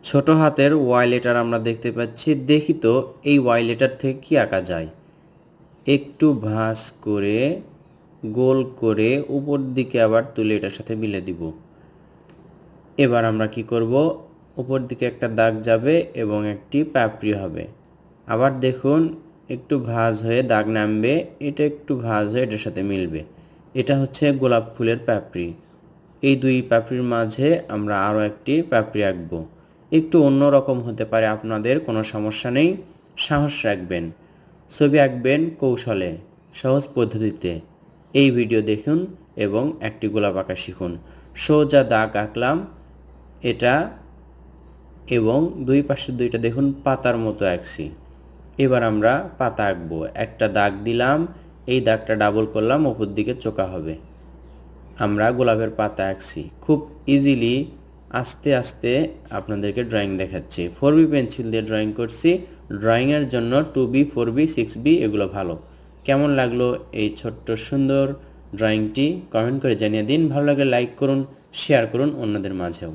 ছোট হাতের Y letter আমরা দেখতে পাচ্ছি। দেখি তো এই ওয়াই লেটার থেকে কি আঁকা যায়। একটু ভাঁজ করে গোল করে উপর দিকে আবার তুলে এটার সাথে মিলে দিব। এবার আমরা কি করব, উপর দিকে একটা দাগ যাবে এবং একটি পাপড়ি হবে। আবার দেখুন একটু ভাঁজ হয়ে দাগ নামবে, এটা একটু ভাঁজ হয়ে এটার সাথে মিলবে। এটা হচ্ছে গোলাপ ফুলের পাপড়ি। এই দুই পাপড়ির মাঝে আমরা আরও একটি পাপড়ি আঁকবো। একটু অন্য রকম হতে পারে, আপনাদের কোনো সমস্যা নেই, সাহস রাখবেন। ছবি আঁকবেন কৌশলে, সহজ পদ্ধতিতে। এই ভিডিও দেখুন এবং একটি গোলাপ আঁকা শিখুন। সোজা দাগ আঁকলাম এটা, এবং দুই পাশে দুইটা দেখুন পাতার মতো আঁকছি। এবার আমরা পাতা আঁকবো। একটা দাগ দিলাম, এই দাগটা ডাবল করলাম, উপর দিকে চোকা হবে। আমরা গোলাপের পাতা আঁকছি খুব ইজিলি। আস্তে আস্তে আপনাদেরকে ড্রয়িং দেখাচ্ছি। 4B পেন্সিল দিয়ে ড্রয়িং করছি। ড্রয়িংয়ের জন্য 2B 4B 6B এগুলো ভালো। কেমন লাগলো এই ছোট্ট সুন্দর ড্রয়িংটি কমেন্ট করে জানিয়ে দিন। ভালো লাগলে লাইক করুন, শেয়ার করুন অন্যদের মাঝেও।